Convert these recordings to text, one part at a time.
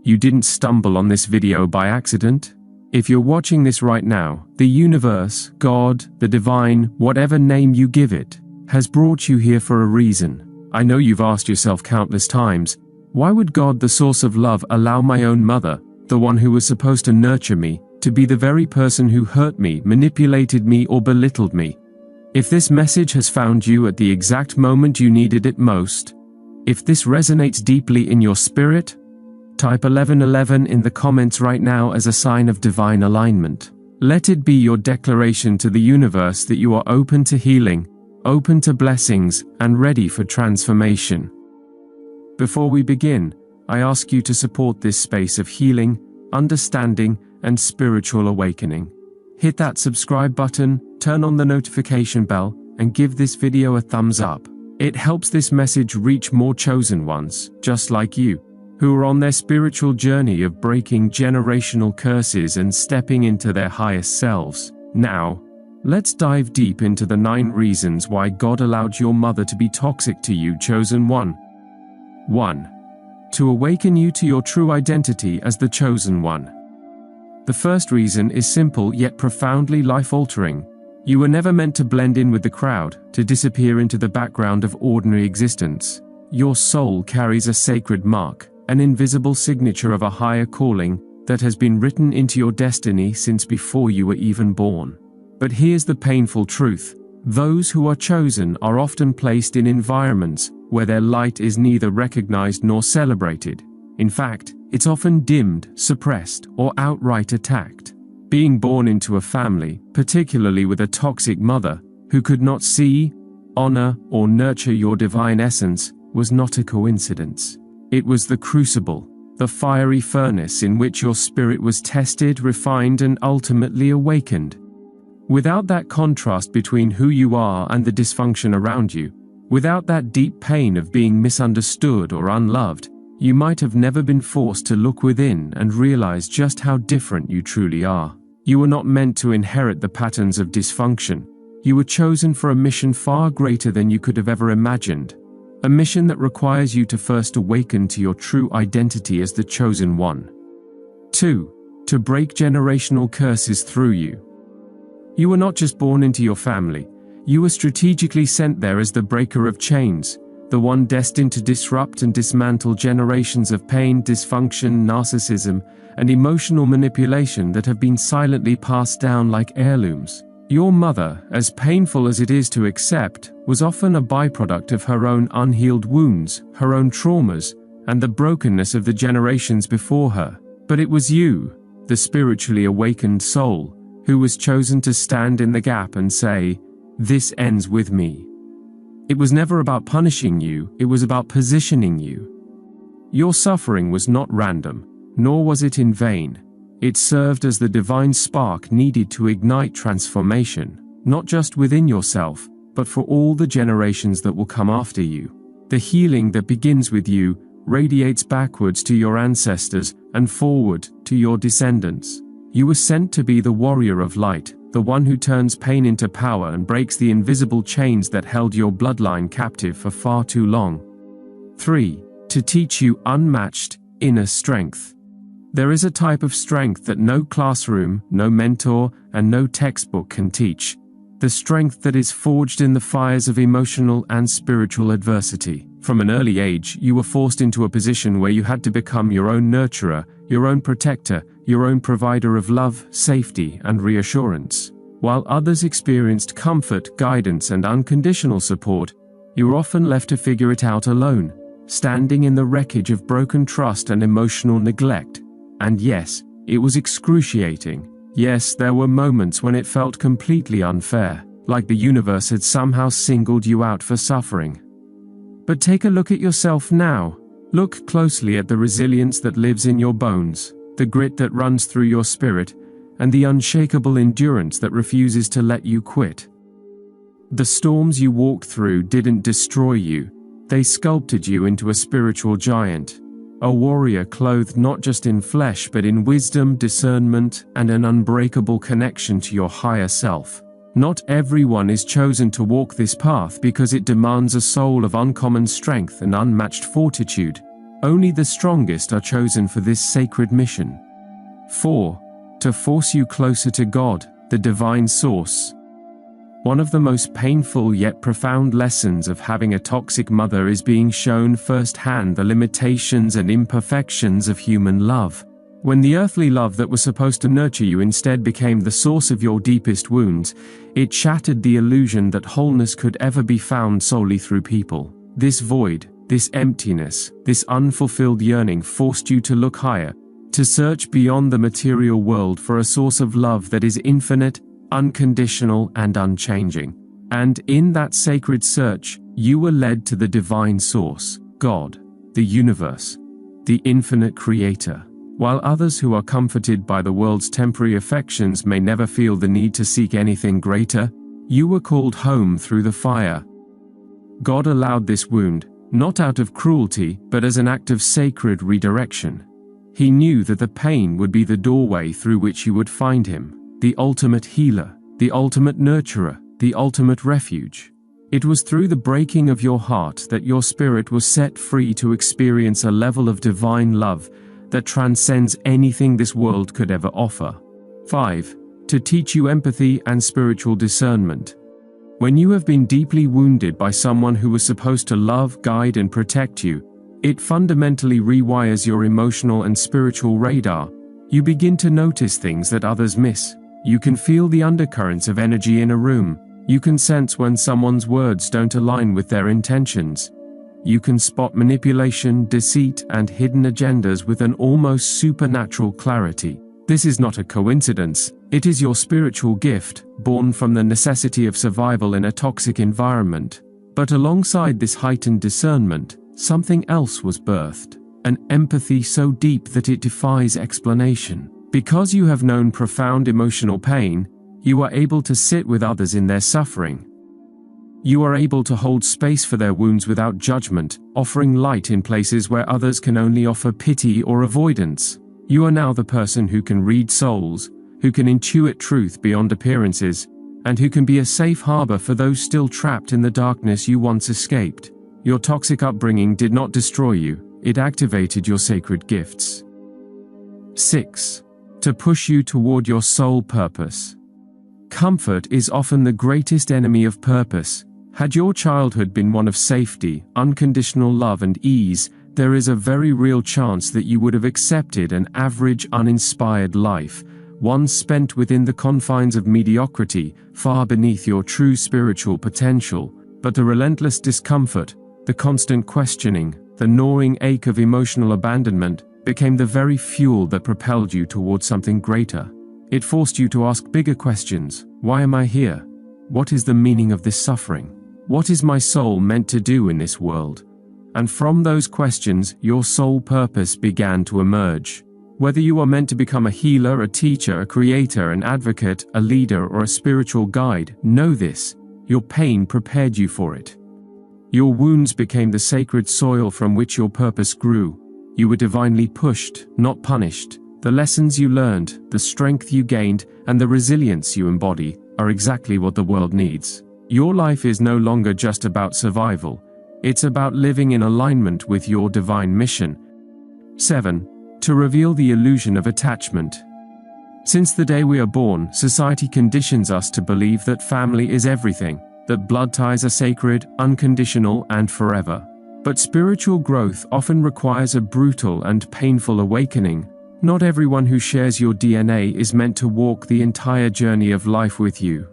You didn't stumble on this video by accident. If you're watching this right now, the universe, God, the divine, whatever name you give it, has brought you here for a reason. I know you've asked yourself countless times, why would God, the source of love, allow my own mother, the one who was supposed to nurture me, to be the very person who hurt me, manipulated me, or belittled me? If this message has found you at the exact moment you needed it most, if this resonates deeply in your spirit, type 1111 in the comments right now as a sign of divine alignment. Let it be your declaration to the universe that you are open to healing, open to blessings, and ready for transformation. Before we begin, I ask you to support this space of healing, understanding, and spiritual awakening. Hit that subscribe button, turn on the notification bell, and give this video a thumbs up. It helps this message reach more chosen ones, just like you, who are on their spiritual journey of breaking generational curses and stepping into their highest selves. Now, let's dive deep into the 9 reasons why God allowed your mother to be toxic to you, chosen one. 1. To awaken you to your true identity as the chosen one. The first reason is simple yet profoundly life-altering. You were never meant to blend in with the crowd, to disappear into the background of ordinary existence. Your soul carries a sacred mark, an invisible signature of a higher calling that has been written into your destiny since before you were even born. But here's the painful truth. Those who are chosen are often placed in environments where their light is neither recognized nor celebrated. In fact, it's often dimmed, suppressed, or outright attacked. Being born into a family, particularly with a toxic mother, who could not see, honor, or nurture your divine essence, was not a coincidence. It was the crucible, the fiery furnace in which your spirit was tested, refined, and ultimately awakened. Without that contrast between who you are and the dysfunction around you, without that deep pain of being misunderstood or unloved, you might have never been forced to look within and realize just how different you truly are. You were not meant to inherit the patterns of dysfunction. You were chosen for a mission far greater than you could have ever imagined. A mission that requires you to first awaken to your true identity as the chosen one. 2. To break generational curses through you. You were not just born into your family. You were strategically sent there as the breaker of chains, the one destined to disrupt and dismantle generations of pain, dysfunction, narcissism, and emotional manipulation that have been silently passed down like heirlooms. Your mother, as painful as it is to accept, was often a byproduct of her own unhealed wounds, her own traumas, and the brokenness of the generations before her. But it was you, the spiritually awakened soul, who was chosen to stand in the gap and say, "This ends with me." It was never about punishing you, it was about positioning you. Your suffering was not random, nor was it in vain. It served as the divine spark needed to ignite transformation, not just within yourself, but for all the generations that will come after you. The healing that begins with you radiates backwards to your ancestors and forward to your descendants. You were sent to be the warrior of light, the one who turns pain into power and breaks the invisible chains that held your bloodline captive for far too long. 3. To teach you unmatched inner strength. There is a type of strength that no classroom, no mentor, and no textbook can teach. The strength that is forged in the fires of emotional and spiritual adversity. From an early age, you were forced into a position where you had to become your own nurturer, your own protector, your own provider of love, safety, and reassurance. While others experienced comfort, guidance, and unconditional support, you were often left to figure it out alone, standing in the wreckage of broken trust and emotional neglect. And yes, it was excruciating. Yes, there were moments when it felt completely unfair, like the universe had somehow singled you out for suffering. But take a look at yourself now. Look closely at the resilience that lives in your bones, the grit that runs through your spirit, and the unshakable endurance that refuses to let you quit. The storms you walked through didn't destroy you, they sculpted you into a spiritual giant. A warrior clothed not just in flesh but in wisdom, discernment, and an unbreakable connection to your higher self. Not everyone is chosen to walk this path because it demands a soul of uncommon strength and unmatched fortitude. Only the strongest are chosen for this sacred mission. 4. To force you closer to God, the divine source. One of the most painful yet profound lessons of having a toxic mother is being shown firsthand the limitations and imperfections of human love. When the earthly love that was supposed to nurture you instead became the source of your deepest wounds, it shattered the illusion that wholeness could ever be found solely through people. This void, this emptiness, this unfulfilled yearning forced you to look higher, to search beyond the material world for a source of love that is infinite, unconditional, and unchanging. And in that sacred search, you were led to the divine source, God, the universe, the infinite creator. While others who are comforted by the world's temporary affections may never feel the need to seek anything greater, you were called home through the fire. God allowed this wound, not out of cruelty, but as an act of sacred redirection. He knew that the pain would be the doorway through which you would find Him, the ultimate healer, the ultimate nurturer, the ultimate refuge. It was through the breaking of your heart that your spirit was set free to experience a level of divine love that transcends anything this world could ever offer. 5. To teach you empathy and spiritual discernment. When you have been deeply wounded by someone who was supposed to love, guide, and protect you, it fundamentally rewires your emotional and spiritual radar. You begin to notice things that others miss. You can feel the undercurrents of energy in a room. You can sense when someone's words don't align with their intentions. You can spot manipulation, deceit, and hidden agendas with an almost supernatural clarity. This is not a coincidence. It is your spiritual gift, born from the necessity of survival in a toxic environment. But alongside this heightened discernment, something else was birthed, an empathy so deep that it defies explanation. Because you have known profound emotional pain, you are able to sit with others in their suffering. You are able to hold space for their wounds without judgment, offering light in places where others can only offer pity or avoidance. You are now the person who can read souls, who can intuit truth beyond appearances, and who can be a safe harbor for those still trapped in the darkness you once escaped. Your toxic upbringing did not destroy you, it activated your sacred gifts. 6. To push you toward your soul purpose. Comfort is often the greatest enemy of purpose. Had your childhood been one of safety, unconditional love, and ease, there is a very real chance that you would have accepted an average, uninspired life, one spent within the confines of mediocrity, far beneath your true spiritual potential. But the relentless discomfort, the constant questioning, the gnawing ache of emotional abandonment, became the very fuel that propelled you towards something greater. It forced you to ask bigger questions. Why am I here? What is the meaning of this suffering? What is my soul meant to do in this world? And from those questions, your soul purpose began to emerge. Whether you are meant to become a healer, a teacher, a creator, an advocate, a leader, or a spiritual guide, know this: your pain prepared you for it. Your wounds became the sacred soil from which your purpose grew. You were divinely pushed, not punished. The lessons you learned, the strength you gained, and the resilience you embody are exactly what the world needs. Your life is no longer just about survival. It's about living in alignment with your divine mission. 7. To reveal the illusion of attachment. Since the day we are born, society conditions us to believe that family is everything, that blood ties are sacred, unconditional, and forever. But spiritual growth often requires a brutal and painful awakening. Not everyone who shares your DNA is meant to walk the entire journey of life with you.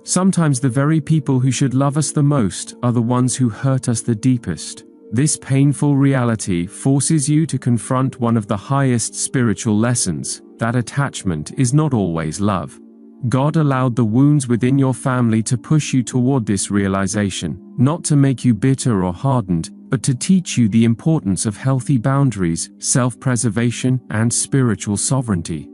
Sometimes the very people who should love us the most are the ones who hurt us the deepest. This painful reality forces you to confront one of the highest spiritual lessons, that attachment is not always love. God allowed the wounds within your family to push you toward this realization, not to make you bitter or hardened, but to teach you the importance of healthy boundaries, self-preservation, and spiritual sovereignty.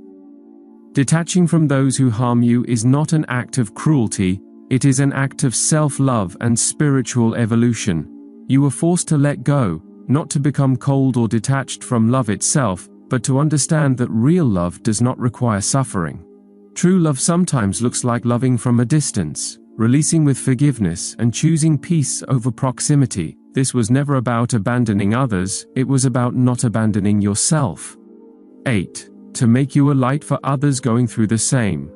Detaching from those who harm you is not an act of cruelty, it is an act of self-love and spiritual evolution. You were forced to let go, not to become cold or detached from love itself, but to understand that real love does not require suffering. True love sometimes looks like loving from a distance, releasing with forgiveness, and choosing peace over proximity. This was never about abandoning others, it was about not abandoning yourself. 8. To make you a light for others going through the same.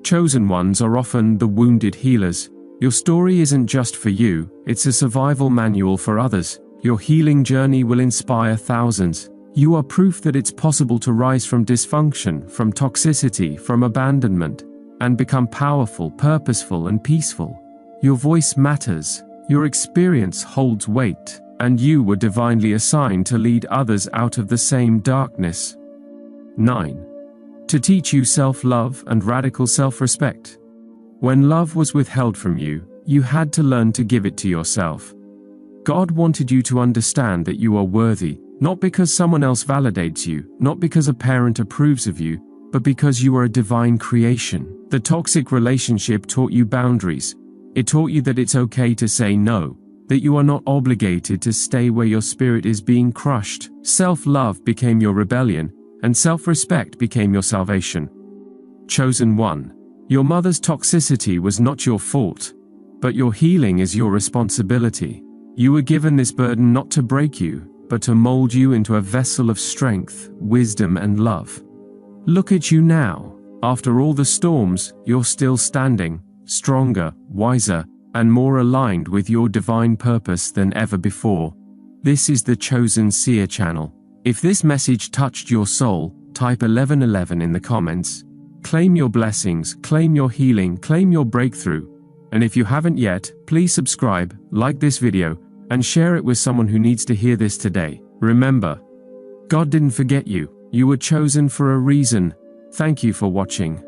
Chosen ones are often the wounded healers. Your story isn't just for you, it's a survival manual for others. Your healing journey will inspire thousands. You are proof that it's possible to rise from dysfunction, from toxicity, from abandonment, and become powerful, purposeful, and peaceful. Your voice matters. Your experience holds weight, and you were divinely assigned to lead others out of the same darkness. 9. To teach you self-love and radical self-respect. When love was withheld from you, you had to learn to give it to yourself. God wanted you to understand that you are worthy, not because someone else validates you, not because a parent approves of you, but because you are a divine creation. The toxic relationship taught you boundaries. It taught you that it's okay to say no, that you are not obligated to stay where your spirit is being crushed. Self-love became your rebellion, and self-respect became your salvation. Chosen one. Your mother's toxicity was not your fault, but your healing is your responsibility. You were given this burden not to break you, but to mold you into a vessel of strength, wisdom, and love. Look at you now. After all the storms, you're still standing, stronger, wiser, and more aligned with your divine purpose than ever before. This is the Chosen Seer channel. If this message touched your soul, type 1111 in the comments. Claim your blessings, claim your healing, claim your breakthrough. And if you haven't yet, please subscribe, like this video, and share it with someone who needs to hear this today. Remember, God didn't forget you. You were chosen for a reason. Thank you for watching.